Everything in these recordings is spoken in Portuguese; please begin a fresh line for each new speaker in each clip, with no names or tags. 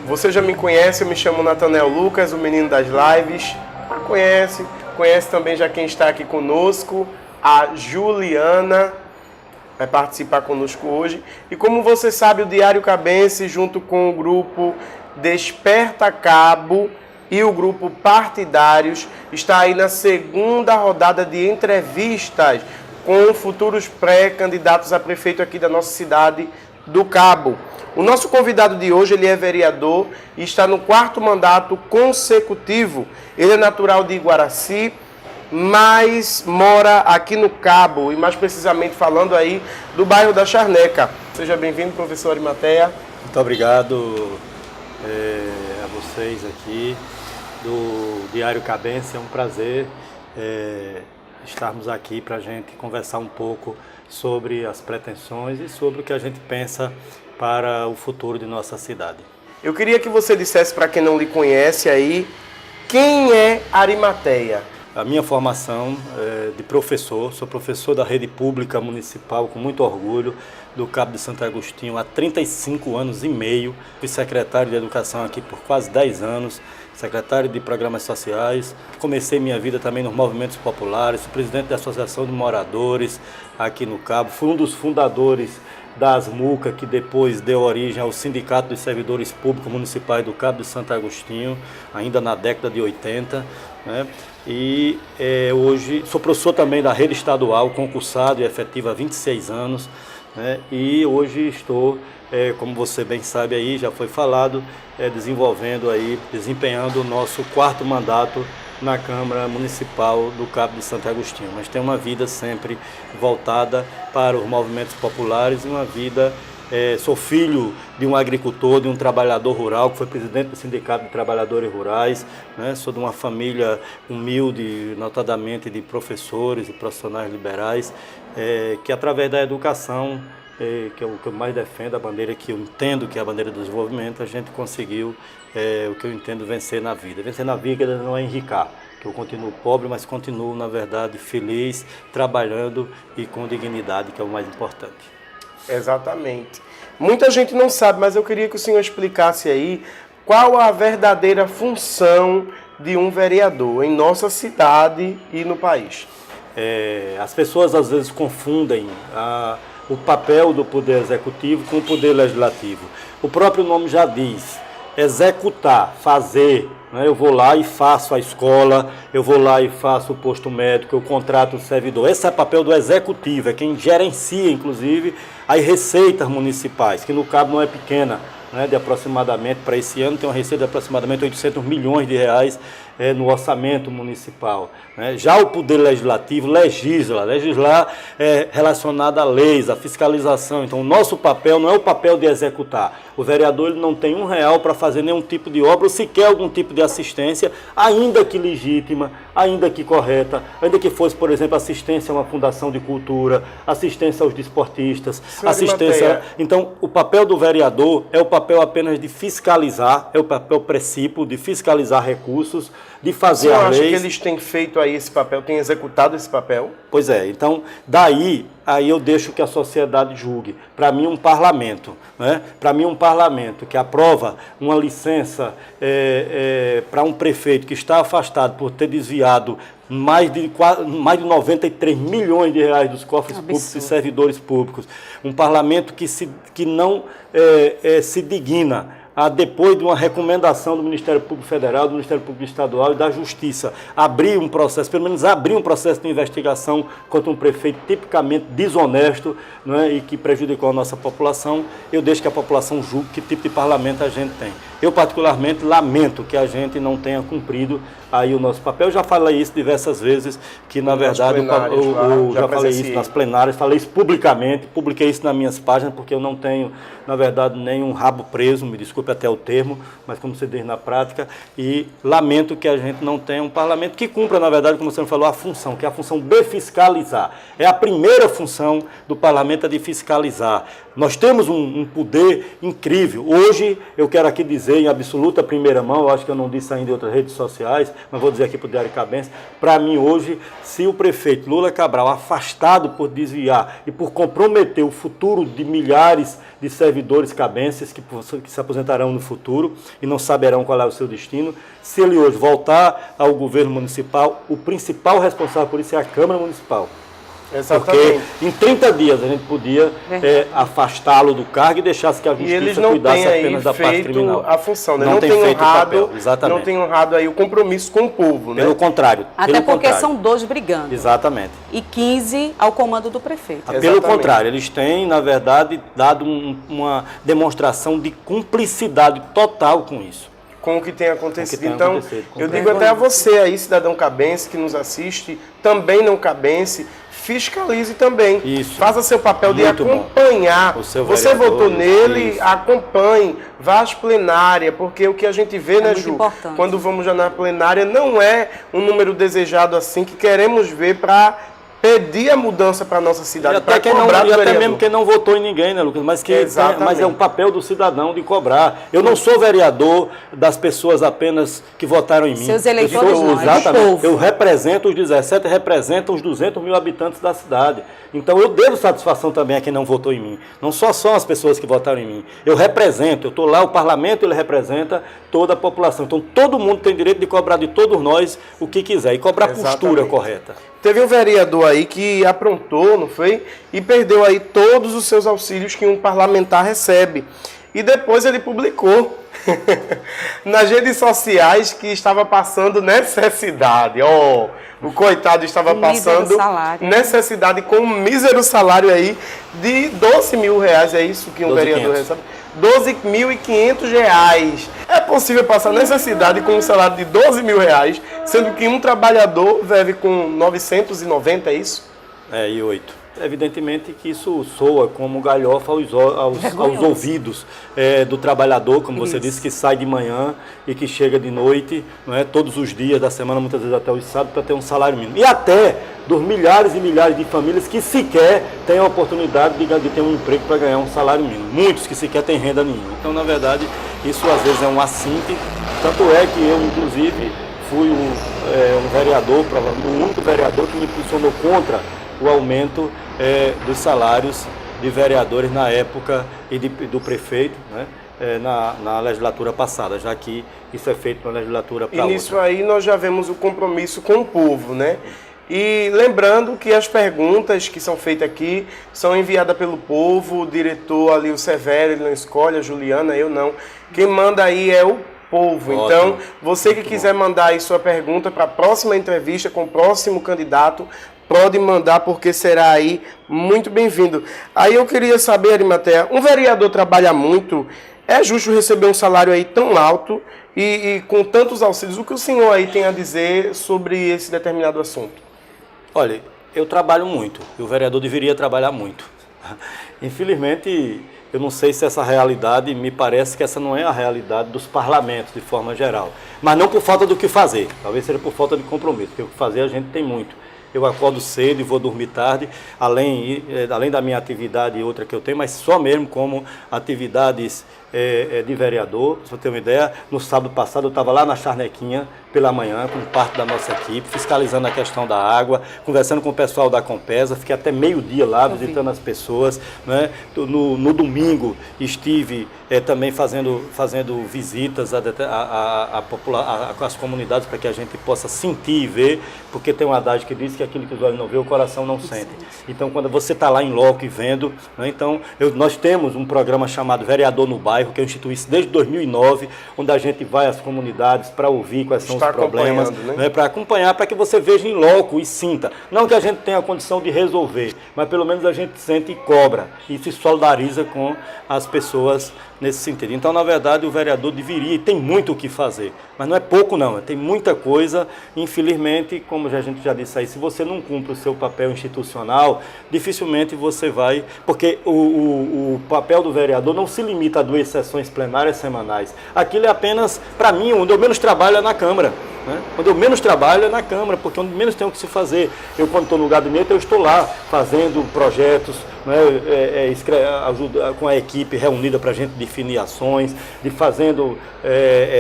Você já me conhece, eu me chamo Nathanael Lucas, o menino das lives. Conhece também já quem está aqui conosco, a Juliana, vai participar conosco hoje. E como você sabe, o Diário Cabense, junto com o grupo Desperta Cabo e o grupo Partidários, está aí na segunda rodada de entrevistas com futuros pré-candidatos a prefeito aqui da nossa cidade do Cabo. O nosso convidado de hoje, ele é vereador e está no 4º mandato consecutivo. Ele é natural de Iguaraci, mas mora aqui no Cabo, e mais precisamente falando aí do bairro da Charneca. Seja bem-vindo, professor Arimateia.
Muito obrigado a vocês aqui do Diário Cabense. É um prazer estarmos aqui para a gente conversar um pouco sobre as pretensões e sobre o que a gente pensa para o futuro de nossa cidade.
Eu queria que você dissesse para quem não lhe conhece aí, quem é Arimateia?
A minha formação é de professor, sou professor da rede pública municipal com muito orgulho, do Cabo de Santo Agostinho há 35 anos e meio. Fui secretário de Educação aqui por quase 10 anos, secretário de Programas Sociais. Comecei minha vida também nos movimentos populares, sou presidente da Associação de Moradores aqui no Cabo. Fui um dos fundadores da ASMUCA, que depois deu origem ao Sindicato dos Servidores Públicos Municipais do Cabo de Santo Agostinho, ainda na década de 80, né? E hoje sou professor também da rede estadual, concursado e efetivo há 26 anos, né? E hoje estou, como você bem sabe aí, já foi falado, desempenhando o nosso 4º mandato na Câmara Municipal do Cabo de Santo Agostinho, mas tem uma vida sempre voltada para os movimentos populares e uma vida, sou filho de um agricultor, de um trabalhador rural, que foi presidente do Sindicato de Trabalhadores Rurais, né? Sou de uma família humilde, notadamente de professores e profissionais liberais, que através da educação, que é o que eu mais defendo, a bandeira que eu entendo que é a bandeira do desenvolvimento, a gente conseguiu o que eu entendo vencer na vida. Vencer na vida não é enricar, que eu continuo pobre, mas continuo, na verdade, feliz, trabalhando e com dignidade, que é o mais importante.
Exatamente. Muita gente não sabe, mas eu queria que o senhor explicasse aí qual a verdadeira função de um vereador em nossa cidade e no país.
As pessoas às vezes confundem o papel do Poder Executivo com o Poder Legislativo. O próprio nome já diz, executar, fazer, né? Eu vou lá e faço a escola, eu vou lá e faço o posto médico, eu contrato o servidor. Esse é o papel do Executivo, é quem gerencia, inclusive, as receitas municipais, que no Cabo não é pequena, né? De aproximadamente, para esse ano, tem uma receita de aproximadamente 800 milhões de reais no orçamento municipal, né? Já o Poder Legislativo legislar relacionado a leis, a fiscalização. Então, o nosso papel não é o papel de executar. O vereador ele não tem R$1 para fazer nenhum tipo de obra, ou sequer algum tipo de assistência, ainda que legítima, ainda que correta, ainda que fosse, por exemplo, assistência a uma fundação de cultura, assistência aos desportistas, assistência... Então, o papel do vereador é o papel apenas de fiscalizar, é o papel precípio de fiscalizar recursos, de fazer as leis.
Você acha que eles têm feito aí esse papel, têm executado esse papel?
Pois é, então daí eu deixo que a sociedade julgue. Para mim um parlamento, né? Para mim um parlamento que aprova uma licença para um prefeito que está afastado por ter desviado mais de 93 milhões de reais dos cofres públicos e servidores públicos. Um parlamento que não se digna depois de uma recomendação do Ministério Público Federal, do Ministério Público Estadual e da Justiça, abrir um processo, pelo menos abrir um processo de investigação contra um prefeito tipicamente desonesto, né, e que prejudicou a nossa população. Eu deixo que a população julgue que tipo de parlamento a gente tem. Eu, particularmente, lamento que a gente não tenha cumprido aí o nosso papel. Eu já falei isso diversas vezes, que na verdade eu já falei isso nas plenárias, falei isso publicamente, publiquei isso nas minhas páginas, porque eu não tenho, na verdade, nenhum rabo preso, me desculpe até o termo, mas como se diz na prática, e lamento que a gente não tenha um parlamento que cumpra, na verdade, como você falou, a função, que é a função de fiscalizar. É a primeira função do parlamento, é de fiscalizar. Nós temos um poder incrível. Hoje, eu quero aqui dizer em absoluta primeira mão, eu acho que eu não disse ainda em outras redes sociais, mas vou dizer aqui para o Diário Cabense, para mim hoje, se o prefeito Lula Cabral, afastado por desviar e por comprometer o futuro de milhares de servidores cabenses que se aposentarão no futuro e não saberão qual é o seu destino, se ele hoje voltar ao governo municipal, o principal responsável por isso é a Câmara Municipal.
Exatamente.
Porque em 30 dias a gente podia afastá-lo do cargo e deixasse que a justiça cuidasse apenas da parte criminal.
A função, né?
Não tem feito o papel, exatamente.
Não tem honrado aí o compromisso com o povo, né?
Pelo contrário.
Até porque são 2 brigando.
Exatamente.
E 15 ao comando do prefeito.
Pelo contrário, eles têm, na verdade, dado uma demonstração de cumplicidade total com isso.
Com o que tem acontecido. Então, eu digo até a você aí, cidadão cabense que nos assiste, também não cabense, fiscalize também.
Isso.
Faça seu papel de acompanhar. Você votou nele, isso. Acompanhe, vá às plenárias, porque o que a gente vê, né, Ju, importante. Quando vamos já na plenária, não é um número desejado assim que queremos ver para pedir a mudança para a nossa cidade.
E até mesmo quem não votou em ninguém, né, Lucas? Mas é um papel do cidadão de cobrar. Eu não sou vereador das pessoas apenas que votaram em mim.
Seus eleitores não,
exatamente. Eu represento os 17, represento os 200 mil habitantes da cidade. Então eu devo satisfação também a quem não votou em mim. Não só são as pessoas que votaram em mim. Eu represento, eu estou lá, o parlamento ele representa toda a população. Então todo mundo tem direito de cobrar de todos nós o que quiser e cobrar a postura correta.
Teve um vereador aí que aprontou, não foi? E perdeu aí todos os seus auxílios que um parlamentar recebe. E depois ele publicou nas redes sociais que estava passando necessidade. O coitado estava passando necessidade com um mísero salário aí de 12 mil reais. É isso que um vereador recebe? 12.500 reais. É possível passar necessidade com um salário de 12 mil reais, sendo que um trabalhador vive com 990, é isso?
E 8. Evidentemente que isso soa como galhofa aos ouvidos do trabalhador, como você disse, que sai de manhã e que chega de noite, não é, todos os dias da semana, muitas vezes até os sábados, para ter um salário mínimo. E até dos milhares e milhares de famílias que sequer têm a oportunidade de ter um emprego para ganhar um salário mínimo. Muitos que sequer têm renda nenhuma. Então, na verdade, isso às vezes é um assinte. Tanto é que eu, inclusive, fui um vereador, o único vereador que me posicionou contra o aumento dos salários de vereadores na época e do prefeito, né, na legislatura passada, já que isso é feito na legislatura para outra.
E nisso aí nós já vemos o compromisso com o povo, né? E lembrando que as perguntas que são feitas aqui são enviadas pelo povo, o diretor ali, o Severo, ele não escolhe, a Juliana, eu não. Quem manda aí é o povo. Ótimo. Então, você que quiser mandar aí sua pergunta para a próxima entrevista com o próximo candidato, pode mandar, porque será aí muito bem-vindo. Aí eu queria saber, Arimatea, um vereador trabalha muito, é justo receber um salário aí tão alto e com tantos auxílios? O que o senhor aí tem a dizer sobre esse determinado assunto?
Olha, eu trabalho muito, e o vereador deveria trabalhar muito. Infelizmente, eu não sei se essa realidade, me parece que essa não é a realidade dos parlamentos, de forma geral. Mas não por falta do que fazer, talvez seja por falta de compromisso, porque o que fazer a gente tem muito. Eu acordo cedo e vou dormir tarde, além da minha atividade e outra que eu tenho, mas só mesmo como atividades de vereador. Pra você ter uma ideia, no sábado passado eu estava lá na Charnequinha pela manhã, com parte da nossa equipe, fiscalizando a questão da água, conversando com o pessoal da Compesa, fiquei até meio-dia lá visitando as pessoas, né? No domingo estive também fazendo visitas às comunidades para que a gente possa sentir e ver, porque tem um adágio que diz que aquilo que os olhos não vê, o coração não sente. Então, quando você está lá em loco e vendo, né? Então, nós temos um programa chamado Vereador no Bairro, que eu instituí isso desde 2009, onde a gente vai às comunidades para ouvir quais são os problemas, né? Para acompanhar, para que você veja em loco e sinta. Não que a gente tenha a condição de resolver, mas pelo menos a gente sente e cobra, e se solidariza com as pessoas nesse sentido. Então, na verdade, o vereador deveria, e tem muito o que fazer, mas não é pouco não, tem muita coisa. Infelizmente, como a gente já disse aí, se você não cumpre o seu papel institucional, dificilmente você vai, porque o papel do vereador não se limita a 2 sessões plenárias semanais. Aquilo é apenas, para mim, onde eu menos trabalho é na Câmara. Né? Onde eu menos trabalho é na Câmara, porque onde menos tem o que se fazer. Eu, quando estou no gabinete, eu estou lá fazendo projetos, né, ajuda com a equipe reunida para a gente definir ações, de fazendo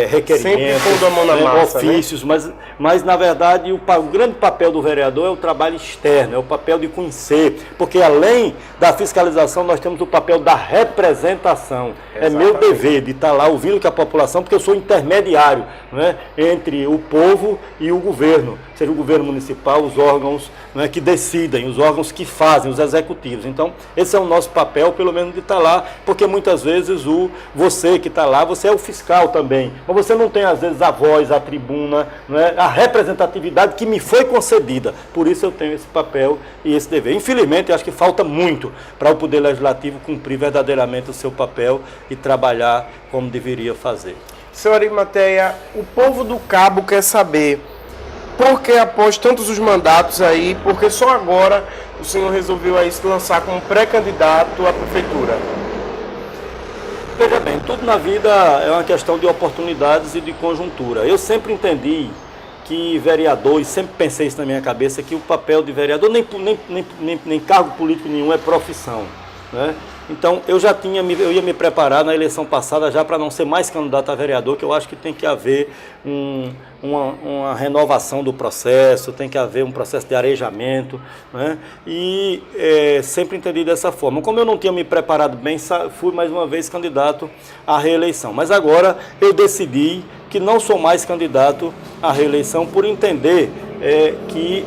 requerimentos,
sempre pondo a mão na massa,
ofícios, né? mas na verdade o grande papel do vereador é o trabalho externo, é o papel de conhecer, porque além da fiscalização nós temos o papel da representação. Exatamente. É meu dever de estar lá ouvindo que a população, porque eu sou intermediário, né, entre o povo e o governo, seja o governo municipal, os órgãos, né, que decidem, os órgãos que fazem, os executivos. Então, esse é o nosso papel, pelo menos de estar lá, porque muitas vezes você que está lá, você é o fiscal também, mas você não tem às vezes a voz, a tribuna, né, a representatividade que me foi concedida. Por isso eu tenho esse papel e esse dever. Infelizmente, eu acho que falta muito para o Poder Legislativo cumprir verdadeiramente o seu papel e trabalhar como deveria fazer.
Senhor Arimateia, o povo do Cabo quer saber por que após tantos os mandatos aí, porque só agora o senhor resolveu aí se lançar como pré-candidato à prefeitura?
Veja bem, tudo na vida é uma questão de oportunidades e de conjuntura. Eu sempre entendi que vereador, e sempre pensei isso na minha cabeça, que o papel de vereador, nem cargo político nenhum é profissão, né? Então, eu ia me preparar na eleição passada já para não ser mais candidato a vereador, que eu acho que tem que haver uma renovação do processo, tem que haver um processo de arejamento, né? E sempre entendi dessa forma. Como eu não tinha me preparado bem, fui mais uma vez candidato à reeleição. Mas agora eu decidi que não sou mais candidato à reeleição por entender que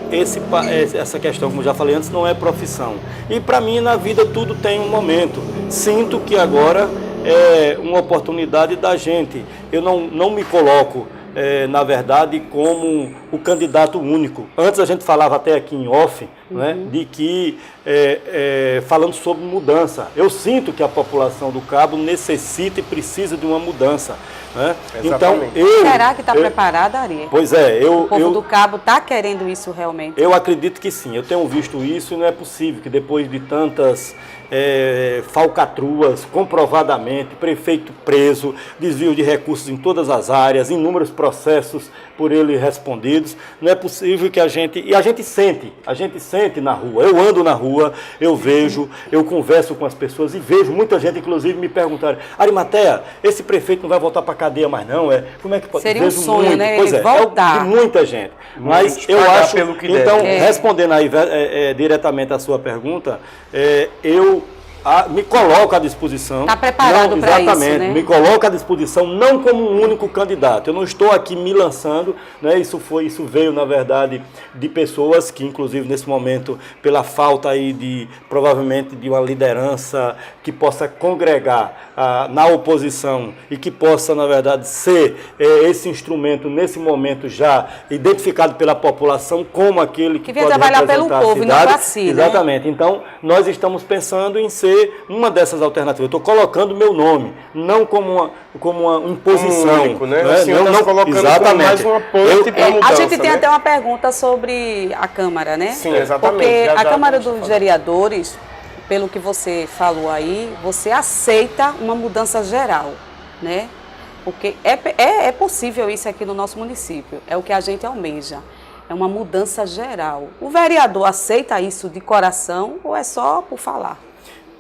essa questão, como já falei antes, não é profissão. E para mim, na vida, tudo tem um momento. Sinto que agora é uma oportunidade da gente. Eu não me coloco, na verdade, como o candidato único. Antes a gente falava até aqui em off, né, de que, falando sobre mudança, eu sinto que a população do Cabo necessita e precisa de uma mudança. Né? Então,
será que está preparada, Ari?
Pois é.
O povo do Cabo está querendo isso realmente?
Eu acredito que sim. Eu tenho visto isso e não é possível que depois de tantas falcatruas, comprovadamente, prefeito preso, desvio de recursos em todas as áreas, inúmeros processos por ele respondidos, não é possível que a gente sente na rua. Eu ando na rua, eu vejo, eu converso com as pessoas e vejo muita gente, inclusive, me perguntar: Arimateia, esse prefeito não vai voltar para a cadeia mais não? Como é que pode?
Seria um sonho,
muito,
né?
Pois
ele voltar.
De muita gente. Mas eu acho, então, respondendo aí diretamente a sua pergunta, eu me coloco à disposição.
Está preparado para isso,
exatamente,
né?
Me coloco à disposição, não como um único candidato. Eu não estou aqui me lançando, né? Isso veio, na verdade, de pessoas que, inclusive, nesse momento, pela falta aí provavelmente, de uma liderança que possa congregar na oposição e que possa, na verdade, ser esse instrumento, nesse momento, já identificado pela população como aquele que pode
trabalhar pelo povo e não para si,
exatamente.
Né?
Então, nós estamos pensando em ser uma dessas alternativas. Eu estou colocando meu nome, não como uma imposição.
Único, né?
Né?
Não colocando
exatamente.
Como mais uma ponte para mudança.
A gente tem,
né?
até uma pergunta sobre a Câmara, né?
Sim, exatamente.
Porque a Câmara dos Vereadores, pelo que você falou aí, você aceita uma mudança geral, né? Porque é possível isso aqui no nosso município, é o que a gente almeja. É uma mudança geral. O vereador aceita isso de coração ou é só por falar?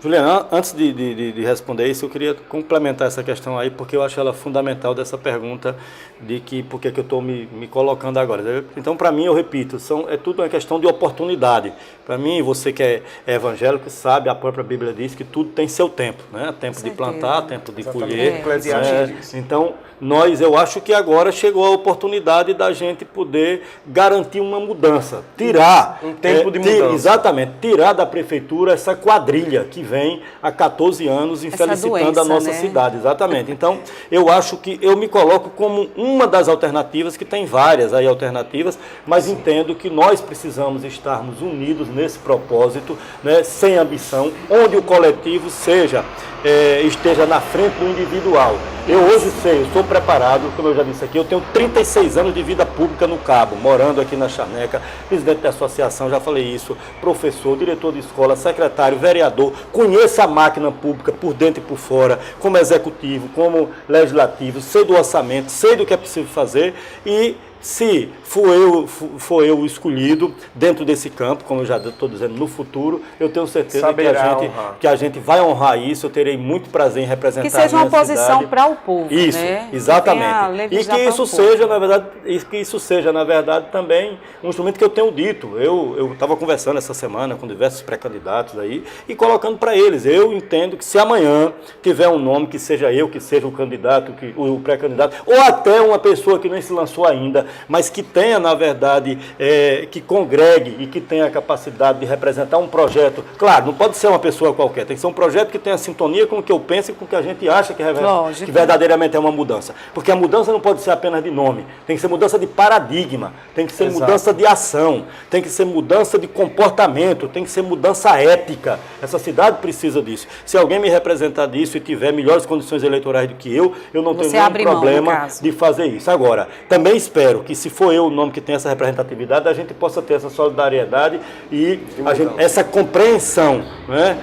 Juliana, antes de responder isso, eu queria complementar essa questão aí, porque eu acho ela fundamental dessa pergunta de que por que eu estou me colocando agora. Então, para mim, eu repito, é tudo uma questão de oportunidade. Para mim, você que é evangélico, sabe, a própria Bíblia diz que tudo tem seu tempo, né? Tempo de plantar, tempo de colher. Então, eu acho que agora chegou a oportunidade da gente poder garantir uma mudança, tirar
um tempo de mudança.
Exatamente, tirar da prefeitura essa quadrilha que vem há 14 anos infelicitando a nossa cidade. Exatamente. Então, eu acho que eu me coloco como uma das alternativas, que tem várias aí alternativas, mas entendo que nós precisamos estarmos unidos nesse propósito, né, sem ambição, onde o coletivo esteja na frente do individual. Eu hoje eu sou preparado, como eu já disse aqui, eu tenho 36 anos de vida pública no Cabo, morando aqui na Charneca, presidente da associação, já falei isso, professor, diretor de escola, secretário, vereador, conheço a máquina pública por dentro e por fora, como executivo, como legislativo, sei do orçamento, sei do que é possível fazer e Se for eu o escolhido dentro desse campo, como eu já estou dizendo, no futuro, eu tenho certeza que a gente vai honrar isso. Eu terei muito prazer em representar a minha cidade.
Que seja uma posição para o povo,
isso,
né?
Exatamente. E que isso seja, na verdade, também um instrumento que eu tenho dito. Eu estava conversando essa semana com diversos pré-candidatos aí e colocando para eles. Eu entendo que se amanhã tiver um nome que seja eu, que seja o candidato, o pré-candidato, ou até uma pessoa que nem se lançou ainda, mas que tenha, na verdade, que congregue e que tenha a capacidade de representar um projeto. Claro, não pode ser uma pessoa qualquer, tem que ser um projeto que tenha sintonia com o que eu penso e com o que a gente acha que verdadeiramente é uma mudança. Porque a mudança não pode ser apenas de nome, tem que ser mudança de paradigma, tem que ser mudança de ação, tem que ser mudança de comportamento, tem que ser mudança ética. Essa cidade precisa disso. Se alguém me representar disso e tiver melhores condições eleitorais do que eu não tenho nenhum problema de fazer isso. Agora, também espero que, se for eu o nome que tem essa representatividade, a gente possa ter essa solidariedade e essa compreensão, né,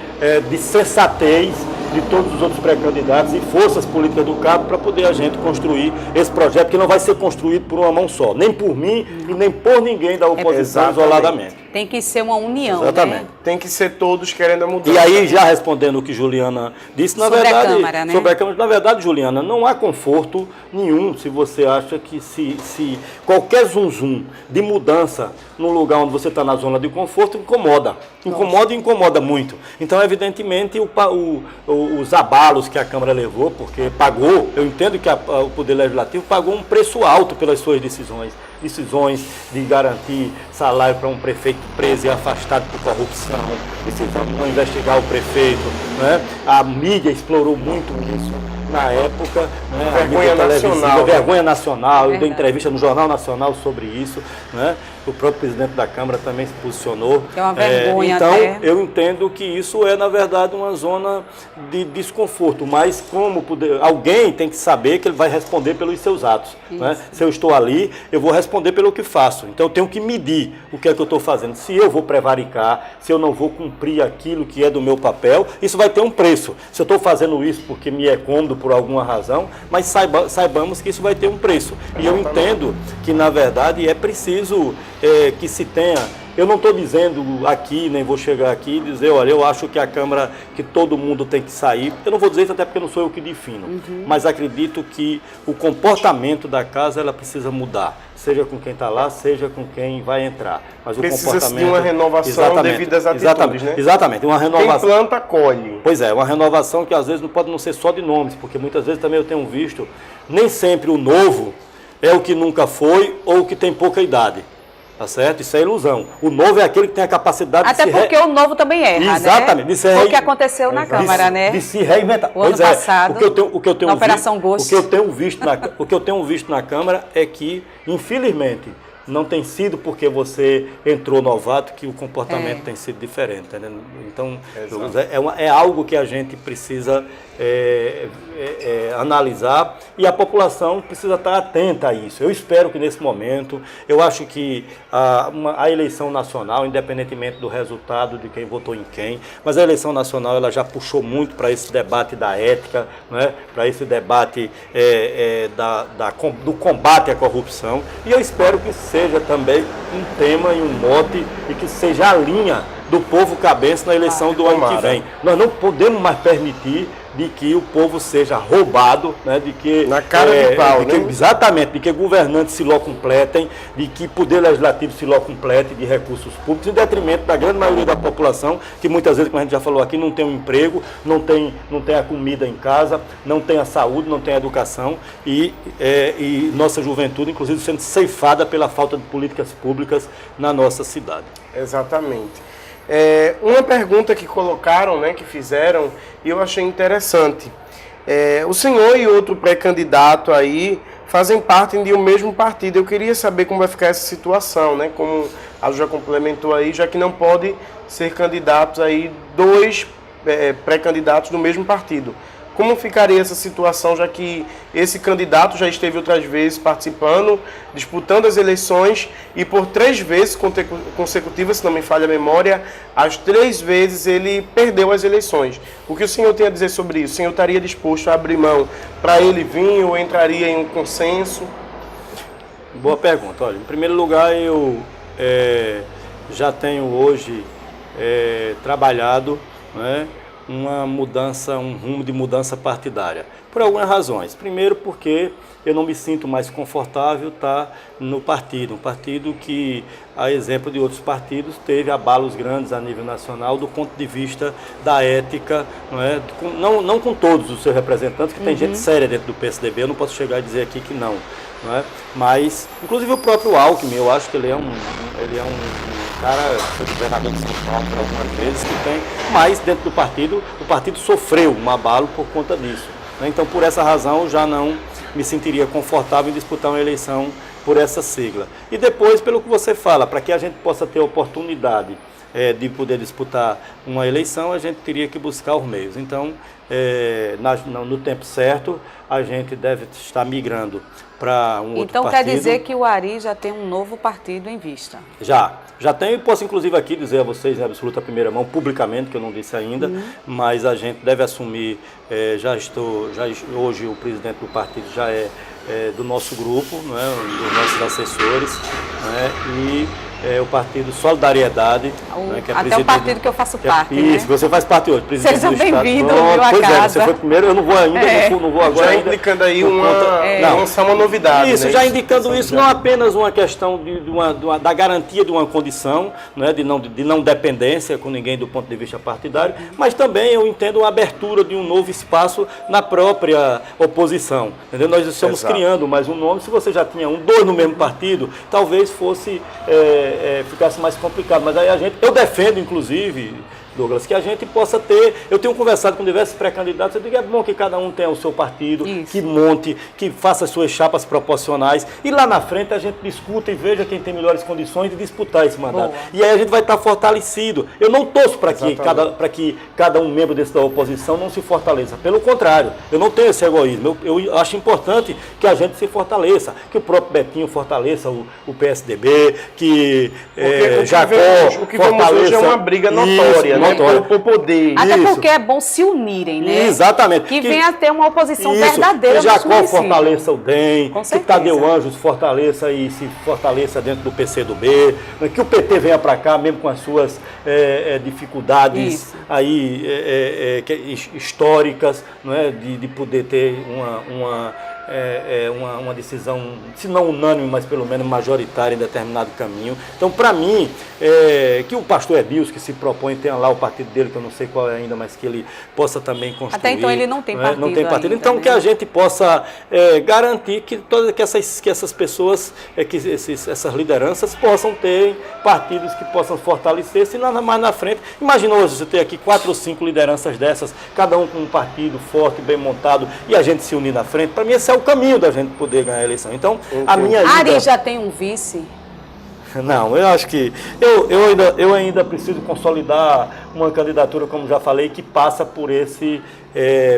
de sensatez de todos os outros pré-candidatos e forças políticas do cabo para poder a gente construir esse projeto que não vai ser construído por uma mão só, nem por mim e nem por ninguém da oposição isoladamente.
Tem que ser uma união,
exatamente,
né?
Tem que ser todos querendo a mudança.
E aí, já respondendo o que Juliana disse,
sobre a Câmara, né?
Sobre a Câmara, na verdade, Juliana, não há conforto nenhum se você acha que se qualquer zum de mudança no lugar onde você está na zona de conforto incomoda. Incomoda e incomoda muito. Então, evidentemente, os abalos que a Câmara levou, porque pagou, eu entendo que o Poder Legislativo pagou um preço alto pelas suas decisões de garantir salário para um prefeito preso e afastado por corrupção, decisão de não investigar o prefeito, né? A mídia explorou muito isso na época, né? Vergonha nacional, eu dei entrevista no Jornal Nacional sobre isso, né? O próprio presidente da Câmara também se posicionou.
É uma vergonha
então,
até.
eu entendo que isso é, na verdade, uma zona de desconforto, mas alguém tem que saber que ele vai responder pelos seus atos. Né? Se eu estou ali, eu vou responder pelo que faço. Então, eu tenho que medir o que é que eu estou fazendo. Se eu vou prevaricar, se eu não vou cumprir aquilo que é do meu papel, isso vai ter um preço. Se eu estou fazendo isso porque me é cômodo por alguma razão, mas saibamos que isso vai ter um preço. E eu entendo que, na verdade, é preciso que se tenha. Eu não estou dizendo aqui, nem vou chegar aqui e dizer, olha, eu acho que a Câmara, que todo mundo tem que sair. Eu não vou dizer isso até porque não sou eu que defino. Mas acredito que o comportamento da casa, ela precisa mudar. Seja com quem está lá, seja com quem vai entrar. Mas
precisa
o comportamento,
de uma renovação devido às atitudes, né?
Exatamente. Uma renovação.
Quem planta, colhe.
Pois é, uma renovação que às vezes não pode não ser só de nomes, porque muitas vezes também eu tenho visto, nem sempre o novo é o que nunca foi ou o que tem pouca idade. Tá certo? Isso é ilusão. O novo é aquele que tem a capacidade
até
de se...
Até porque o novo também erra,
exatamente,
né? Foi o que aconteceu na Câmara, né?
De se reinventar.
O ano passado,
o que eu tenho
na Operação Ghost.
O que eu tenho visto na Câmara é que, infelizmente, não tem sido porque você entrou novato que o comportamento tem sido diferente. Né? Então, é algo que a gente precisa analisar e a população precisa estar atenta a isso. Eu espero que nesse momento, eu acho que a eleição nacional, independentemente do resultado de quem votou em quem, mas a eleição nacional ela já puxou muito para esse debate da ética, né? Para esse debate do combate à corrupção, e eu espero que seja também um tema e um mote e que seja a linha do povo cabeça na eleição do ano que vem. Nós não podemos mais permitir de que o povo seja roubado, né, de que
na cara de pau, né?
Exatamente, de que governantes se locompletem, de que poder legislativo se locomplete de recursos públicos, em detrimento da grande maioria da população, que muitas vezes, como a gente já falou aqui, não tem um emprego, não tem a comida em casa, não tem a saúde, não tem a educação e nossa juventude, inclusive, sendo ceifada pela falta de políticas públicas na nossa cidade.
Exatamente. Uma pergunta que colocaram, né, que fizeram, e eu achei interessante. O senhor e outro pré-candidato aí fazem parte de um mesmo partido. Eu queria saber como vai ficar essa situação, né? Como a Ju já complementou aí, já que não pode ser candidatos aí dois pré-candidatos do mesmo partido. Como ficaria essa situação, já que esse candidato já esteve outras vezes participando, disputando as eleições e por 3 vezes consecutivas, se não me falha a memória, as 3 vezes ele perdeu as eleições. O que o senhor tem a dizer sobre isso? O senhor estaria disposto a abrir mão para ele vir ou entraria em um consenso?
Boa pergunta. Olha, em primeiro lugar, eu já tenho hoje trabalhado, né, uma mudança, um rumo de mudança partidária. Por algumas razões. Primeiro, porque eu não me sinto mais confortável estar no partido. Um partido que, a exemplo de outros partidos, teve abalos grandes a nível nacional do ponto de vista da ética, não é? Não com todos os seus representantes, que tem gente séria dentro do PSDB, eu não posso chegar a dizer aqui que não é? Mas, inclusive o próprio Alckmin, eu acho que ele é um cara, foi governador de São Paulo por algumas vezes, que tem, mas dentro do partido, o partido sofreu um abalo por conta disso. Né? Então, por essa razão, eu já não me sentiria confortável em disputar uma eleição por essa sigla. E depois, pelo que você fala, para que a gente possa ter oportunidade de poder disputar uma eleição, a gente teria que buscar os meios. Então, no tempo certo, a gente deve estar migrando para um outro partido.
Então quer dizer que o Ari já tem um novo partido em vista?
Já tenho e posso inclusive aqui dizer a vocês em absoluta primeira mão, publicamente, que eu não disse ainda, mas a gente deve assumir, hoje o presidente do partido já é do nosso grupo, né, dos nossos assessores, né, e o partido Solidariedade, né, que é
até o partido que eu faço parte.
Isso, né? Você faz parte hoje, presidente
Sejam
do Estado.
bem-vindos, viu, a
Pois
casa.
você foi primeiro, eu não vou ainda, não vou agora.
Já
ainda,
indicando aí
lançar
uma novidade.
Isso,
né?
já indicando isso, não apenas uma questão da garantia de uma condição, né, de não dependência com ninguém do ponto de vista partidário, mas também eu entendo a abertura de um novo espaço na própria oposição. Entendeu? Nós estamos criando mais um nome, se você já tinha dois no mesmo partido, talvez fosse ficasse mais complicado. Mas aí eu defendo, inclusive, Douglas, que a gente possa ter, eu tenho conversado com diversos pré-candidatos, eu digo que é bom que cada um tenha o seu partido, isso, que monte, que faça as suas chapas proporcionais, e lá na frente a gente discuta e veja quem tem melhores condições de disputar esse mandato. Boa. E aí a gente vai estar fortalecido. Eu não torço para que cada um membro da oposição não se fortaleça. Pelo contrário, eu não tenho esse egoísmo. Eu acho importante que a gente se fortaleça, que o próprio Betinho fortaleça o PSDB, que Jacó
o que vemos hoje é uma briga notória, né? Por poder.
Até porque é bom se unirem, né?
Exatamente.
Que venha a ter uma oposição verdadeira.
Que Jacó fortaleça o DEM, que Tadeu Anjos fortaleça e se fortaleça dentro do PCdoB, que o PT venha para cá, mesmo com as suas dificuldades aí, históricas, não é? De poder ter uma decisão, se não unânime, mas pelo menos majoritária em determinado caminho. Então, para mim, que o pastor Edilson, que se propõe, tenha lá o partido dele, que eu não sei qual é ainda, mas que ele possa também construir.
Até então ele não tem partido.
Não tem partido.
Ainda,
então,
né?
Que a gente possa garantir que essas pessoas, essas lideranças possam ter partidos que possam fortalecer-se mais na frente. Imagina hoje você ter aqui 4 ou 5 lideranças dessas, cada um com um partido forte, bem montado, e a gente se unir na frente. Para mim, esse é o caminho da gente poder ganhar a eleição. Então, a minha ida...
Ari já tem um vice?
Não, eu acho que eu ainda preciso consolidar uma candidatura, como já falei, que passa por esse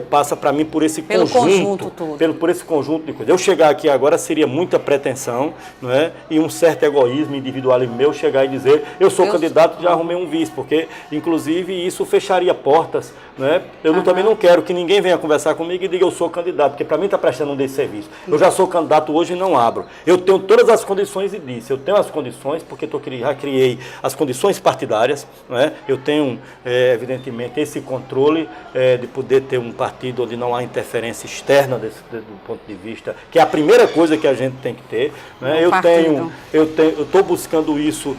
passa para mim por esse conjunto todo. Por esse conjunto de coisas. Eu chegar aqui agora seria muita pretensão, não é? E um certo egoísmo individualismo meu chegar e dizer eu sou candidato e já arrumei um vice, porque inclusive isso fecharia portas, não é? Eu também não quero que ninguém venha conversar comigo e diga eu sou candidato, porque para mim está prestando um desserviço. Eu já sou candidato hoje e não abro. Eu tenho todas as condições e disse, eu tenho as condições porque já criei as condições partidárias, não é? Eu tenho evidentemente esse controle de poder ter um partido onde não há interferência externa do ponto de vista, que é a primeira coisa que a gente tem que ter, né? Eu estou buscando isso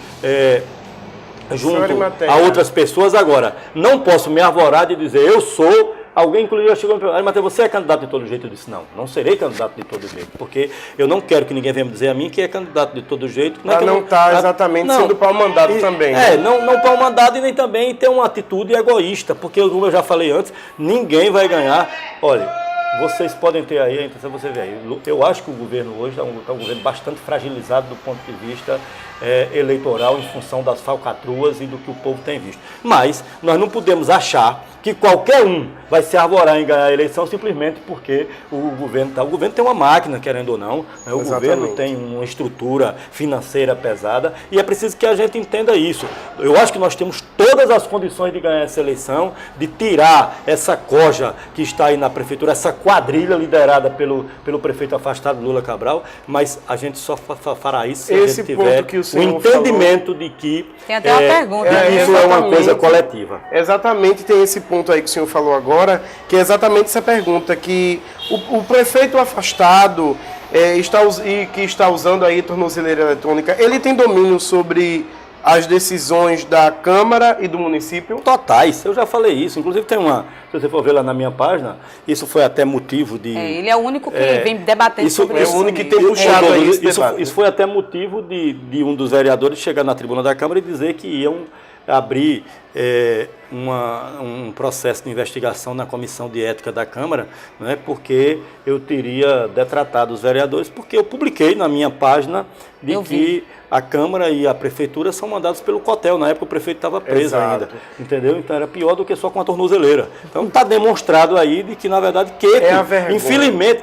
junto a outras pessoas. Agora, não posso me arvorar de dizer eu sou. Alguém, inclusive, já chegou e me perguntou, Matheus, você é candidato de todo jeito? Eu disse, não serei candidato de todo jeito, porque eu não quero que ninguém venha me dizer a mim que é candidato de todo jeito.
Para não estar exatamente sendo para o mandato também.
Não para o mandato e nem também ter uma atitude egoísta, porque, como eu já falei antes, ninguém vai ganhar. Olha, vocês podem ter aí, então você vê aí, eu acho que o governo hoje é um governo bastante fragilizado do ponto de vista eleitoral em função das falcatruas e do que o povo tem visto. Mas nós não podemos achar, que qualquer um vai se arvorar em ganhar a eleição simplesmente porque o governo tá. O governo tem uma máquina, querendo ou não, né? O governo tem uma estrutura financeira pesada e é preciso que a gente entenda isso. Eu acho que nós temos todas as condições de ganhar essa eleição, de tirar essa coja que está aí na prefeitura, essa quadrilha liderada pelo prefeito afastado Lula Cabral, mas a gente só fará isso se a gente tiver o entendimento de que
tem até uma pergunta,
isso é uma coisa coletiva.
Exatamente, tem esse ponto aí que o senhor falou agora, que é exatamente essa pergunta, que o prefeito afastado que está usando aí tornozeleira eletrônica, ele tem domínio sobre as decisões da Câmara e do município?
Totais, eu já falei isso, inclusive tem se você for ver lá na minha página, isso foi até motivo de...
ele é o único que vem debatendo sobre isso.
É o único que tem puxado aí esse debate.
Isso foi até motivo de um dos vereadores chegar na tribuna da Câmara e dizer que iam abrir um processo de investigação na Comissão de Ética da Câmara, né, porque eu teria detratado os vereadores, porque eu publiquei na minha página de que a Câmara e a Prefeitura são mandados pelo Cotel. Na época o prefeito estava preso ainda, entendeu? Então era pior do que só com a tornozeleira. Então está demonstrado aí de que, na verdade, Queco,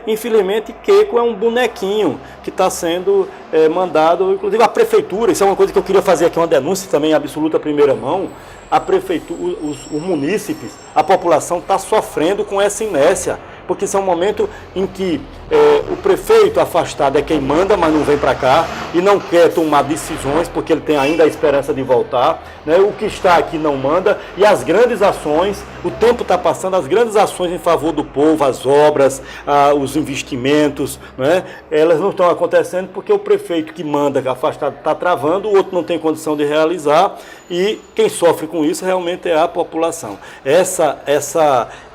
infelizmente, Queco é um bonequinho que está sendo mandado, inclusive a Prefeitura, isso é uma coisa que eu queria fazer aqui, uma denúncia também absoluta primeira mão. A prefeitura, os munícipes, a população está sofrendo com essa inércia, porque esse é um momento em que o prefeito afastado é quem manda, mas não vem para cá e não quer tomar decisões, porque ele tem ainda a esperança de voltar, né? O que está aqui não manda, e as grandes ações, o tempo está passando, as grandes ações em favor do povo, as obras, os investimentos, né? Elas não estão acontecendo porque o prefeito que manda, que é afastado, está travando, o outro não tem condição de realizar, e quem sofre com isso realmente é a população.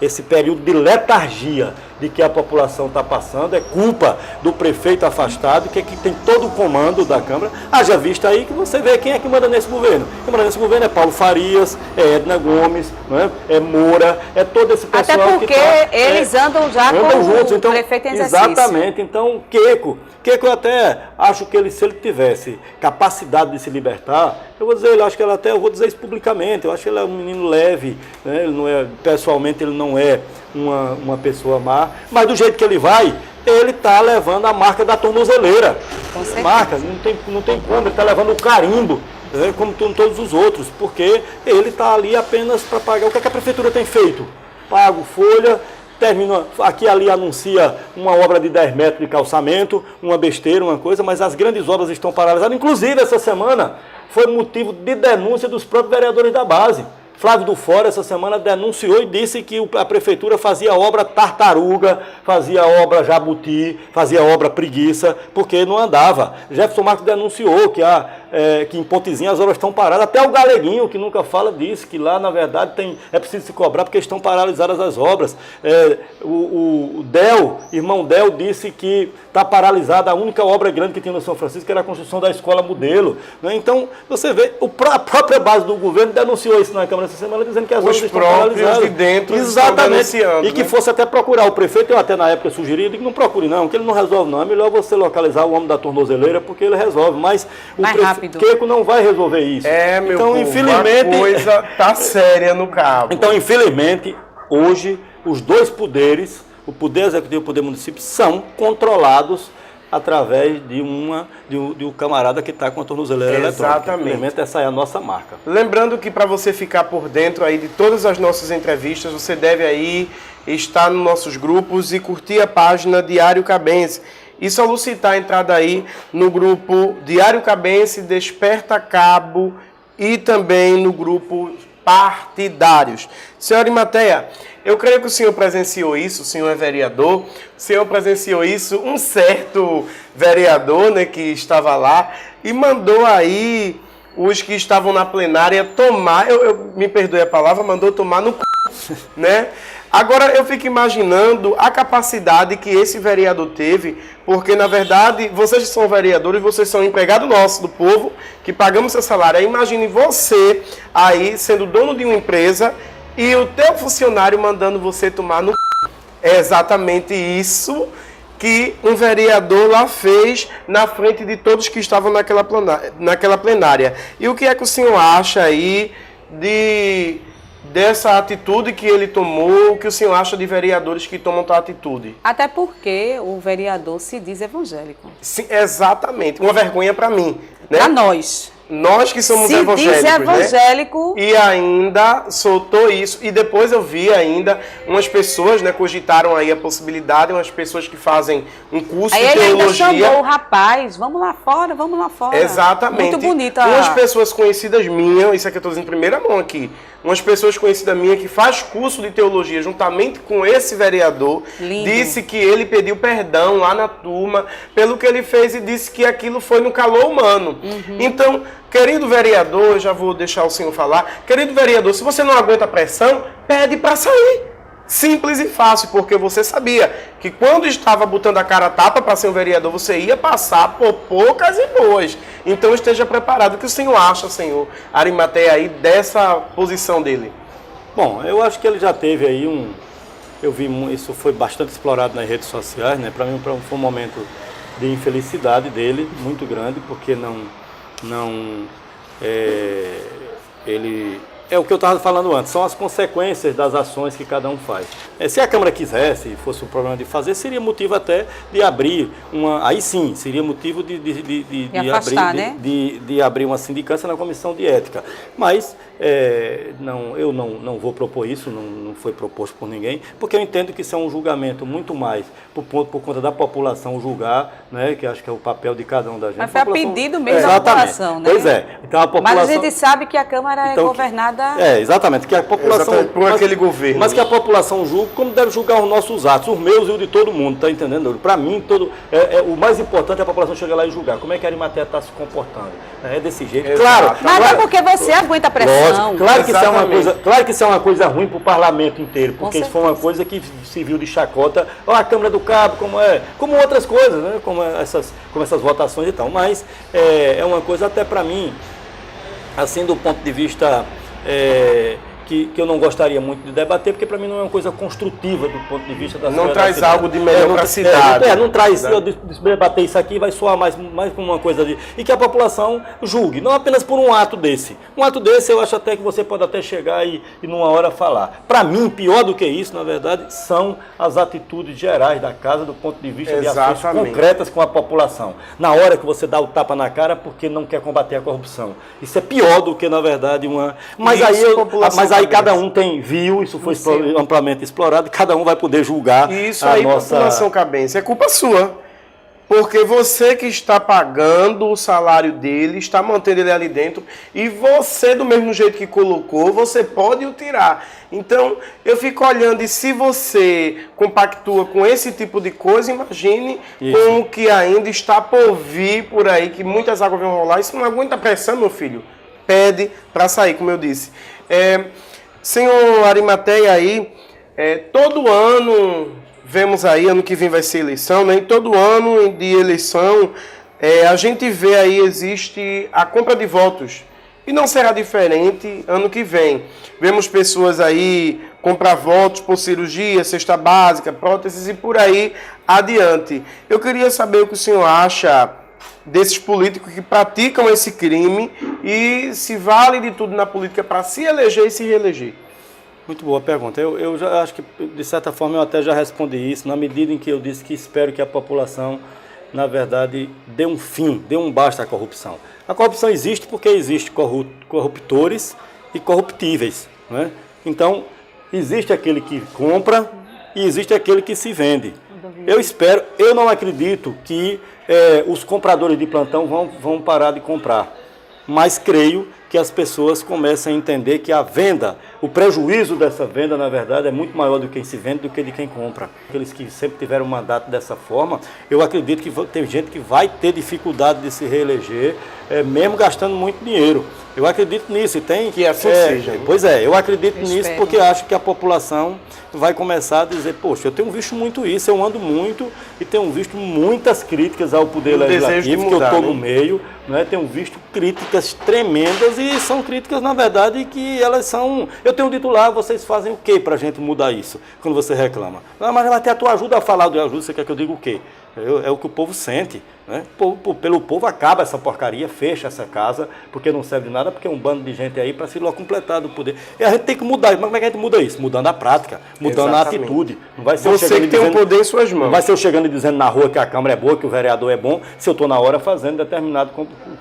Esse período de letargia de que a população está passando é culpa do prefeito afastado, que tem todo o comando da Câmara. Haja vista aí que você vê quem é que manda nesse governo. Quem manda nesse governo é Paulo Farias, é Edna Gomes, né? É Moura, é todo esse pessoal que
até porque eles andam já com o prefeito em exercício.
Exatamente. Então, Queco eu até acho que se ele tivesse capacidade de se libertar, eu vou dizer isso publicamente, eu acho que ele é um menino leve, né? Ele não é, pessoalmente ele não é uma pessoa má, mas do jeito que ele vai, ele está levando a marca da tornozeleira. Marca, não tem como, ele está levando o carimbo, né, como todos os outros, porque ele está ali apenas para pagar. O que a prefeitura tem feito? Pago folha, termina, aqui e ali anuncia uma obra de 10 metros de calçamento, uma besteira, uma coisa, mas as grandes obras estão paralisadas. Inclusive, essa semana foi motivo de denúncia dos próprios vereadores da base. Flávio do Fora, essa semana, denunciou e disse que a prefeitura fazia obra tartaruga, fazia obra jabuti, fazia obra preguiça, porque não andava. Jefferson Marques denunciou que em Pontezinha as obras estão paradas. Até o Galeguinho, que nunca fala, disse que lá, na verdade, é preciso se cobrar porque estão paralisadas as obras. O irmão Del, disse que está paralisada a única obra grande que tinha no São Francisco, que era a construção da escola modelo. Né? Então, você vê, a própria base do governo denunciou isso na Câmara essa semana, dizendo que as obras estão paralisadas.
De dentro
exatamente. E que fosse até procurar o prefeito, eu até na época sugeri, que não procure não, que ele não resolve não. É melhor você localizar o homem da tornozeleira, porque ele resolve. Mas o prefeito Queco não vai resolver isso.
Meu
então,
povo,
infelizmente,
a coisa tá séria no cabo.
Então, infelizmente, hoje, os dois poderes, o poder executivo e o poder municipal, são controlados através de um camarada que está com a tornozeleira eletrônica. Exatamente. Essa é a nossa marca.
Lembrando que para você ficar por dentro aí de todas as nossas entrevistas, você deve aí estar nos nossos grupos e curtir a página Diário Cabense. E solicitar a entrada aí no grupo Diário Cabense, Desperta Cabo e também no grupo Partidários. Senhora Arimateia, eu creio que o senhor presenciou isso, o senhor é vereador, o senhor presenciou isso, um certo vereador, né, que estava lá e mandou aí os que estavam na plenária tomar, me perdoe a palavra, mandou tomar no c... né? Agora eu fico imaginando a capacidade que esse vereador teve, porque na verdade vocês são vereadores, vocês são empregados nossos, do povo, que pagamos seu salário. Aí imagine você aí sendo dono de uma empresa e o teu funcionário mandando você tomar no c... É exatamente isso que um vereador lá fez na frente de todos que estavam naquela plenária. E o que é que o senhor acha aí dessa atitude que ele tomou, o que o senhor acha de vereadores que tomam tal atitude?
Até porque o vereador se diz evangélico.
Sim, exatamente. Uma vergonha para mim, né?
Para nós.
Nós que somos
Se
evangélicos,
diz evangélico.
né? E ainda soltou isso. E depois eu vi ainda umas pessoas, né, cogitaram aí a possibilidade, umas pessoas que fazem um curso
Aí
de
ele ainda
teologia.
chamou o rapaz, vamos lá fora, vamos lá fora.
Exatamente.
Muito bonita.
Umas pessoas conhecidas minhas, isso aqui eu estou dizendo em primeira mão aqui, umas pessoas conhecidas minhas que faz curso de teologia juntamente com esse vereador,
Lindo.
disse que ele pediu perdão lá na turma pelo que ele fez e disse que aquilo foi no calor humano. Então, querido vereador, já vou deixar o senhor falar, querido vereador, se você não aguenta a pressão, pede para sair. Simples e fácil, porque você sabia que quando estava botando a cara a tapa para ser um vereador, você ia passar por poucas e boas. Então esteja preparado. O que o senhor acha, senhor Arimateia, aí dessa posição dele?
Bom, eu acho que ele já teve aí eu vi isso foi bastante explorado nas redes sociais, né? Para mim foi um momento de infelicidade dele, muito grande, porque ele... É o que eu estava falando antes, são as consequências das ações que cada um faz. Se a Câmara quisesse, e fosse o problema de fazer, seria motivo até de abrir uma... Aí sim, seria motivo de
afastar,
abrir,
né?
de abrir uma sindicância na Comissão de Ética. Mas eu não vou propor isso, não foi proposto por ninguém, porque eu entendo que isso é um julgamento muito mais por conta da população julgar, né, que acho que é o papel de cada um da gente.
Mas foi a pedido mesmo da população, né?
Pois é. Então, a população...
Mas a gente sabe que a Câmara é governada...
exatamente, que a população...
Exatamente, por aquele governo.
Mas que a população julgue como deve julgar os nossos atos, os meus e o de todo mundo, tá entendendo? Para mim, o mais importante é a população chegar lá e julgar. Como é que a Arimateia está se comportando? É desse jeito.
Exato.
Claro.
Mas é porque você aguenta a pressão.
Lógico, claro que isso é uma
Exatamente.
coisa ruim para o parlamento inteiro, porque isso foi uma coisa que se viu de chacota, a Câmara do Cabo, como outras coisas, né? como essas votações e tal. Mas é uma coisa até para mim, assim, do ponto de vista que eu não gostaria muito de debater, porque para mim não é uma coisa construtiva do ponto de vista da
Não
sociedade.
traz algo de melhor para a cidade.
Não traz,
né?
eu debater isso aqui vai soar mais como uma coisa de... E que a população julgue, não apenas por um ato desse. Um ato desse eu acho até que você pode até chegar e numa hora falar. Para mim, pior do que isso, na verdade, são as atitudes gerais da casa do ponto de vista de ações
Exatamente.
concretas com a população. Na hora que você dá o tapa na cara porque não quer combater a corrupção. Isso é pior do que, na verdade, uma... Mas aí cada um viu, isso foi amplamente explorado, e cada um vai poder julgar
Isso aí, população cabense, é culpa sua. Porque você que está pagando o salário dele, está mantendo ele ali dentro, e você, do mesmo jeito que colocou, você pode o tirar. Então, eu fico olhando, e se você compactua com esse tipo de coisa, imagine com o que ainda está por vir por aí, que muitas águas vão rolar. Isso não aguenta pressão, meu filho. Pede para sair, como eu disse. Senhor Arimateia aí, todo ano, vemos aí, ano que vem vai ser eleição, né? E todo ano de eleição, a gente vê aí, existe a compra de votos. E não será diferente ano que vem. Vemos pessoas aí comprar votos por cirurgia, cesta básica, próteses e por aí adiante. Eu queria saber o que o senhor acha desses políticos que praticam esse crime e se vale de tudo na política para se eleger e se reeleger.
Muito boa pergunta. Eu já acho que, de certa forma, eu até já respondi isso, na medida em que eu disse que espero que a população, na verdade, dê um basta à corrupção. A corrupção existe porque existe corruptores e corruptíveis, né? Então, existe aquele que compra e existe aquele que se vende. Eu não acredito que os compradores de plantão vão parar de comprar, mas creio que as pessoas comecem a entender que a venda, o prejuízo dessa venda, na verdade, é muito maior do que quem se vende do que de quem compra. Aqueles que sempre tiveram um mandato dessa forma, eu acredito que tem gente que vai ter dificuldade de se reeleger, mesmo gastando muito dinheiro. Eu acredito nisso.
Que assim seja.
Pois é, eu acredito nisso porque acho que a população vai começar a dizer, poxa, eu tenho visto muito isso, eu ando muito e tenho visto muitas críticas ao Poder Legislativo, que eu estou no meio, né? Tenho visto críticas tremendas e são críticas, na verdade, que elas são... Eu tenho dito lá, vocês fazem o quê para a gente mudar isso, quando você reclama? Não, mas até a tua ajuda a falar do ajuda, você quer que eu diga o quê? É o que o povo sente. Né? Pelo povo acaba essa porcaria, fecha essa casa, porque não serve de nada, porque é um bando de gente aí para se completar do poder. E a gente tem que mudar. Mas como é que a gente muda isso? Mudando a prática, mudando
Exatamente.
a atitude. Não vai ser
Você que tem o poder em suas mãos.
Não vai ser eu chegando e dizendo na rua que a Câmara é boa, que o vereador é bom, se eu estou na hora fazendo determinado,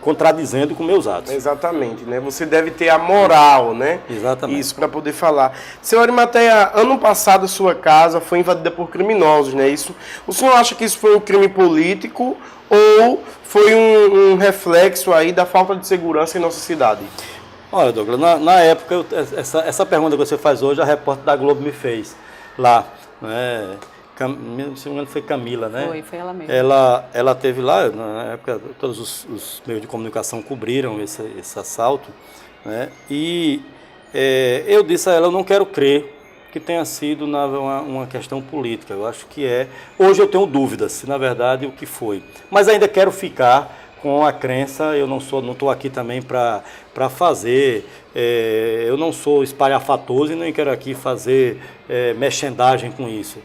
contradizendo com meus atos.
Exatamente, né? Você deve ter a moral, né?
Exatamente.
Isso, para poder falar. Senhor Arimateia, ano passado sua casa foi invadida por criminosos, né? Isso, o senhor acha que isso foi um crime político ou foi um reflexo aí da falta de segurança em nossa cidade?
Olha, Douglas, na época, essa pergunta que você faz hoje, a repórter da Globo me fez lá, né? Se não me engano foi Camila, né?
Foi ela mesma.
Ela teve lá, na época, todos os meios de comunicação cobriram esse assalto, né? E eu disse a ela, eu não quero crer que tenha sido uma questão política. Eu acho que é. Hoje eu tenho dúvidas se, na verdade, o que foi. Mas ainda quero ficar com a crença, eu não estou aqui também para fazer, eu não sou espalhafatoso e nem quero aqui fazer merchandising com isso.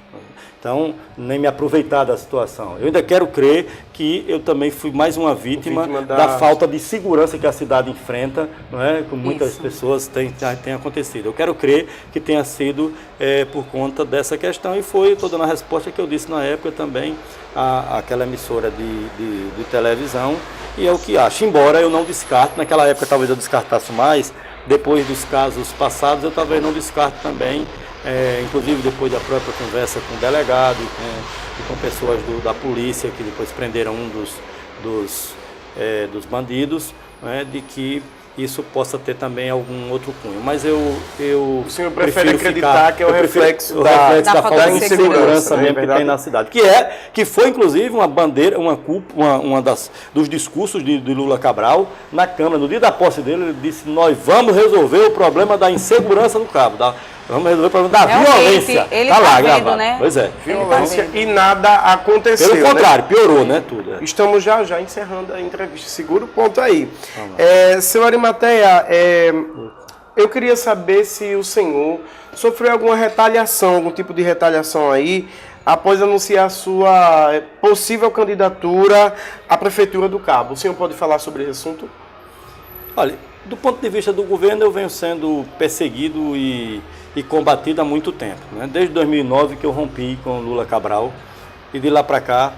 Então, nem me aproveitar da situação. Eu ainda quero crer que eu também fui mais uma vítima da falta de segurança que a cidade enfrenta, não é? Com muitas pessoas tem acontecido. Eu quero crer que tenha sido por conta dessa questão e estou dando a resposta que eu disse na época também àquela emissora de televisão e é o que acho. Embora eu não descarte, naquela época talvez eu descartasse mais, depois dos casos passados eu talvez não descarte também. Inclusive depois da própria conversa com o delegado e com pessoas da polícia que depois prenderam um dos bandidos, né, de que isso possa ter também algum outro cunho. Mas o
senhor prefere acreditar que é o reflexo
da falta de segurança
né,
mesmo que tem na cidade. Que foi inclusive uma bandeira, dos discursos de Lula Cabral na Câmara. No dia da posse dele, ele disse: nós vamos resolver o problema da insegurança no Cabo. Vamos resolver o problema da violência.
Ele tá lá
gravado.
Vendo, né?
Pois é.
Violência e nada aconteceu.
Pelo contrário, piorou, né? Tudo.
Estamos já encerrando a entrevista. Segura o ponto aí. Senhor Arimateia, eu queria saber se o senhor sofreu alguma retaliação, algum tipo de retaliação aí, após anunciar a sua possível candidatura à Prefeitura do Cabo. O senhor pode falar sobre esse assunto?
Olha, do ponto de vista do governo, eu venho sendo perseguido e combatido há muito tempo, né? Desde 2009 que eu rompi com Lula Cabral e de lá para cá,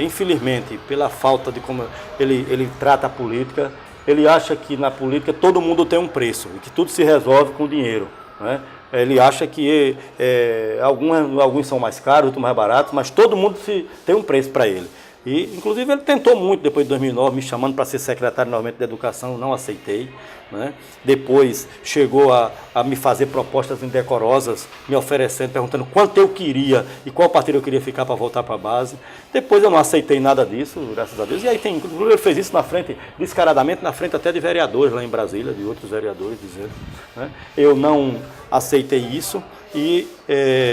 infelizmente, pela falta de como ele trata a política, ele acha que na política todo mundo tem um preço e que tudo se resolve com dinheiro, né? Ele acha que alguns são mais caros, outros mais baratos, mas todo mundo tem um preço para ele. E, inclusive, ele tentou muito depois de 2009, me chamando para ser secretário novamente de Educação, não aceitei, né? Depois chegou a me fazer propostas indecorosas, me oferecendo, perguntando quanto eu queria e qual partido eu queria ficar para voltar para a base. Depois eu não aceitei nada disso, graças a Deus. E aí inclusive ele fez isso na frente, descaradamente, na frente até de vereadores lá em Brasília, de outros vereadores, dizendo, né? Eu não aceitei isso e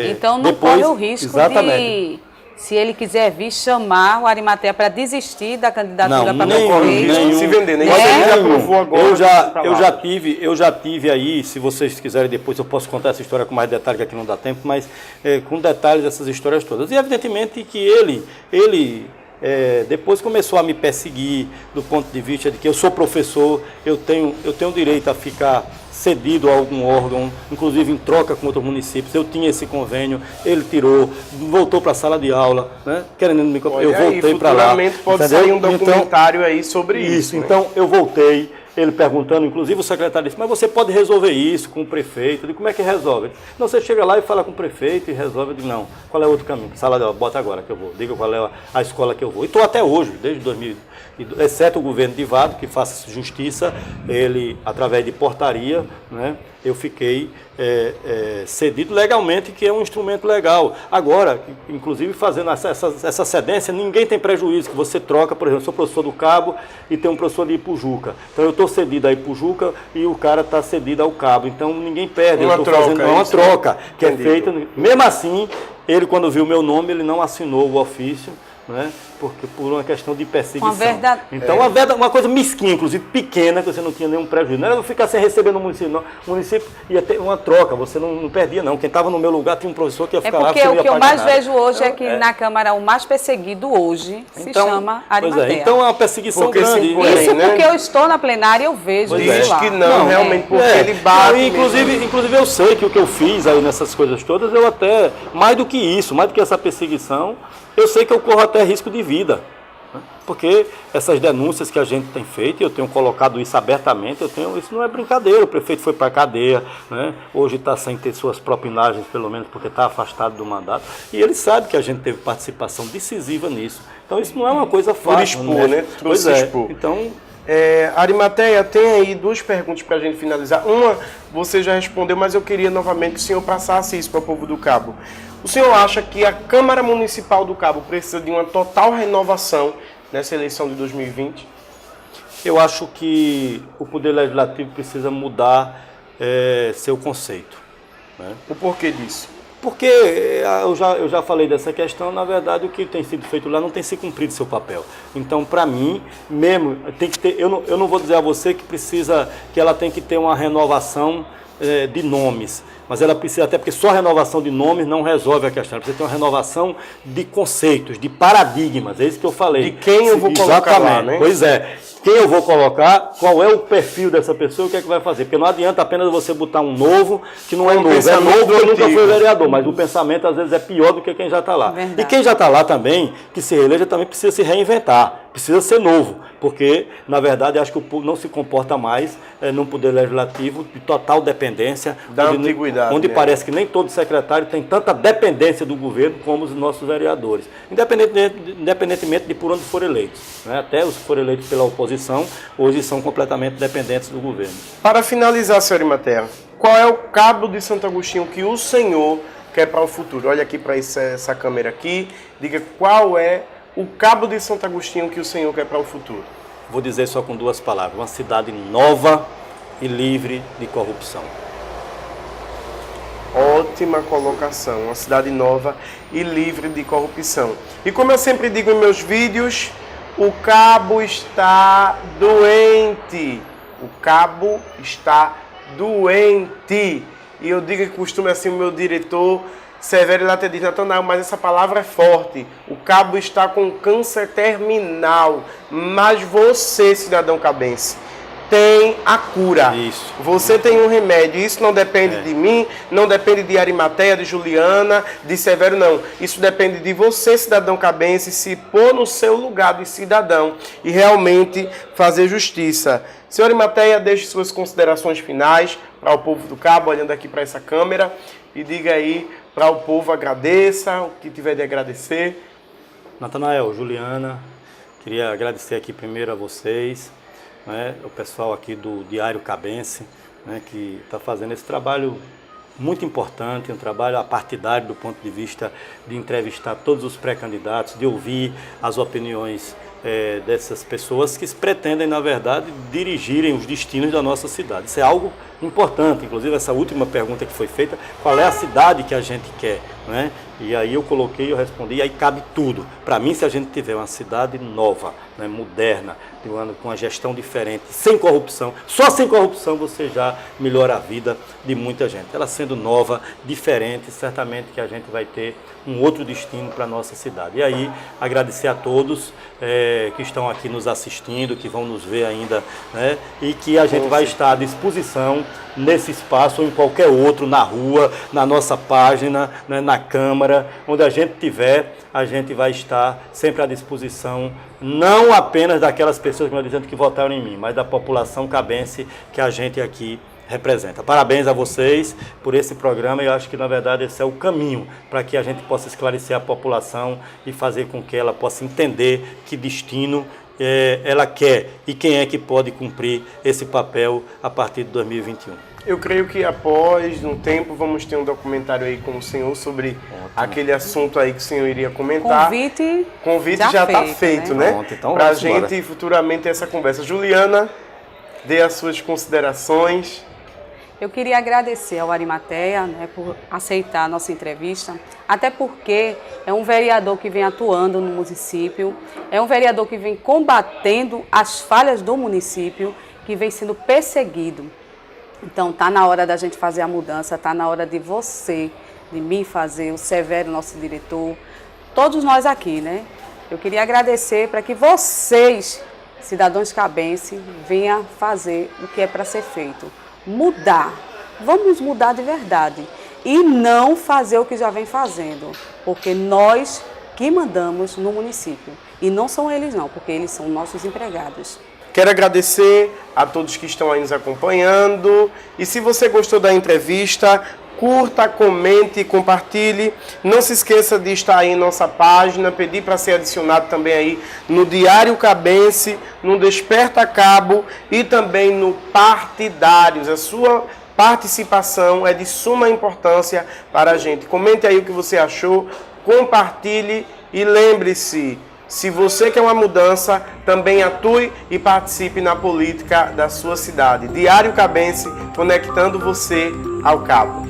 então não
depois,
corre o risco
exatamente.
de... Se ele quiser vir chamar o Arimateia para desistir da candidatura para
prefeito,
se vender, nem
você
já aprovou agora.
Eu já tive aí, se vocês quiserem depois eu posso contar essa história com mais detalhes, que aqui não dá tempo, mas com detalhes essas histórias todas. E evidentemente que ele depois começou a me perseguir do ponto de vista de que eu sou professor, eu tenho direito a ficar cedido a algum órgão, inclusive em troca com outros municípios. Eu tinha esse convênio, ele tirou, voltou para a sala de aula, né? Querendo me eu voltei para lá.
Pode sair um documentário aí sobre isso.
Né? Então eu voltei, ele perguntando, inclusive o secretário disse, mas você pode resolver isso com o prefeito? Eu disse, como é que resolve? Ele disse, não, você chega lá e fala com o prefeito e resolve. Eu disse, não, qual é o outro caminho? Sala de aula, bota agora que eu vou, diga qual é a escola que eu vou. E estou até hoje, desde 2000, exceto o governo de Vado, que faça justiça, ele, através de portaria, né, eu fiquei cedido legalmente, que é um instrumento legal. Agora, inclusive fazendo essa cedência, ninguém tem prejuízo, que você troca, por exemplo, eu sou professor do Cabo e tem um professor de Ipujuca. Então eu estou cedido a Ipujuca e o cara está cedido ao Cabo. Então ninguém perde. Uma troca que é feita. Mesmo assim, ele quando viu o meu nome, ele não assinou o ofício, né? Porque por uma questão de perseguição. Então, uma coisa mesquinha, inclusive pequena, que você não tinha nenhum prejuízo. Não era eu ficar sem receber no município, não. O município ia ter uma troca, você não perdia, não. Quem estava no meu lugar tinha um professor que ia ficar lá.
Porque o que eu mais vejo hoje é que na Câmara o mais perseguido hoje se chama Arimatea.
Pois é, então é uma perseguição grande.
Isso porque eu estou na plenária e eu vejo isso lá.
Diz que não, realmente, porque ele bate.
Inclusive eu sei que o que eu fiz aí nessas coisas todas, eu até, mais do que isso, mais do que essa perseguição, eu sei que eu corro até risco de vida. Né? Porque essas denúncias que a gente tem feito, eu tenho colocado isso abertamente, isso não é brincadeira, o prefeito foi para a cadeia, né? Hoje está sem ter suas propinagens, pelo menos porque está afastado do mandato, e ele sabe que a gente teve participação decisiva nisso. Então isso não é uma coisa fácil.
Por expor, né?
Pois é. Então...
Arimatea, tem aí duas perguntas para a gente finalizar. Uma, você já respondeu, mas eu queria novamente que o senhor passasse isso para o povo do Cabo. O senhor acha que a Câmara Municipal do Cabo precisa de uma total renovação nessa eleição de 2020?
Eu acho que o Poder Legislativo precisa mudar seu conceito. Né?
O porquê disso?
Porque eu já falei dessa questão, na verdade o que tem sido feito lá não tem se cumprido seu papel. Então, para mim, mesmo, tem que ter, eu não vou dizer a você que ela tem que ter uma renovação de nomes, mas ela precisa, até porque só a renovação de nomes não resolve a questão, ela precisa ter uma renovação de conceitos, de paradigmas, é isso que eu falei.
De quem eu vou colocar lá, né?
Pois é. Quem eu vou colocar, qual é o perfil dessa pessoa, o que é que vai fazer. Porque não adianta apenas você botar um novo, que não é novo. É novo porque nunca foi vereador, mas o pensamento às vezes é pior do que quem já está lá.
Verdade.
E quem já está lá também, que se reeleja, também precisa se reinventar, precisa ser novo. Porque, na verdade, acho que o povo não se comporta mais num poder legislativo de total dependência.
Da antiguidade.
Onde parece que nem todo secretário tem tanta dependência do governo como os nossos vereadores. Independentemente de por onde forem eleitos. Né? Até os que foram eleitos pela oposição, hoje são completamente dependentes do governo.
Para finalizar, senhor Arimatea, qual é o cabo de Santo Agostinho que o senhor quer para o futuro? Olha aqui para essa câmera aqui, diga qual é o cabo de Santo Agostinho que o senhor quer para o futuro.
Vou dizer só com duas palavras: uma cidade nova e livre de corrupção.
Ótima colocação, uma cidade nova e livre de corrupção. E como eu sempre digo em meus vídeos, o Cabo está doente. O Cabo está doente. E eu digo que costume assim o meu diretor Severo Latte diz: Natanael, mas essa palavra é forte. O Cabo está com câncer terminal. Mas você, cidadão cabense, tem a cura.
Isso.
Você tem um remédio. Isso não depende de mim, não depende de Arimatea, de Juliana, de Severo, não. Isso depende de você, cidadão cabense, se pôr no seu lugar de cidadão e realmente fazer justiça. Senhor Arimatea, deixe suas considerações finais para o povo do Cabo, olhando aqui para essa câmera, e diga aí para o povo, agradeça o que tiver de agradecer.
Natanael, Juliana, queria agradecer aqui primeiro a vocês, né, o pessoal aqui do Diário Cabense, né, que está fazendo esse trabalho muito importante, um trabalho apartidário do ponto de vista de entrevistar todos os pré-candidatos, de ouvir as opiniões dessas pessoas que pretendem, na verdade, dirigirem os destinos da nossa cidade. Isso é algo importante, inclusive essa última pergunta que foi feita, qual é a cidade que a gente quer, né? E aí eu coloquei, eu respondi, e aí cabe tudo. Para mim, se a gente tiver uma cidade nova, né, moderna, com uma gestão diferente, sem corrupção, só sem corrupção você já melhora a vida de muita gente. Ela sendo nova, diferente, certamente que a gente vai ter um outro destino para a nossa cidade. E aí, agradecer a todos que estão aqui nos assistindo, que vão nos ver ainda, né, e que a gente vai estar à disposição nesse espaço ou em qualquer outro, na rua, na nossa página, né, na Câmara, onde a gente tiver, a gente vai estar sempre à disposição, não apenas daquelas pessoas que estão dizendo que votaram em mim, mas da população cabense que a gente aqui representa. Parabéns a vocês por esse programa, e eu acho que, na verdade, esse é o caminho para que a gente possa esclarecer a população e fazer com que ela possa entender que destino ela quer e quem é que pode cumprir esse papel a partir de 2021.
Eu creio que após um tempo vamos ter um documentário aí com o senhor sobre aquele assunto aí que o senhor iria comentar. Convite já está feito, né?
Pronto, então
para a gente futuramente ter essa conversa. Juliana, dê as suas considerações.
Eu queria agradecer ao Arimateia, né, por aceitar a nossa entrevista, até porque é um vereador que vem atuando no município, é um vereador que vem combatendo as falhas do município, que vem sendo perseguido. Então, está na hora da gente fazer a mudança, está na hora de você, de mim fazer, o Severo, nosso diretor, todos nós aqui, né? Eu queria agradecer para que vocês, cidadãos cabenses, venham fazer o que é para ser feito. Mudar. Vamos mudar de verdade. E não fazer o que já vem fazendo. Porque nós que mandamos no município. E não são eles não, porque eles são nossos empregados.
Quero agradecer a todos que estão aí nos acompanhando. E se você gostou da entrevista, curta, comente e compartilhe. Não se esqueça de estar aí em nossa página, pedir para ser adicionado também aí no Diário Cabense, no Desperta Cabo e também no Partidários. A sua participação é de suma importância para a gente. Comente aí o que você achou, compartilhe e lembre-se, se você quer uma mudança, também atue e participe na política da sua cidade. Diário Cabense, conectando você ao cabo.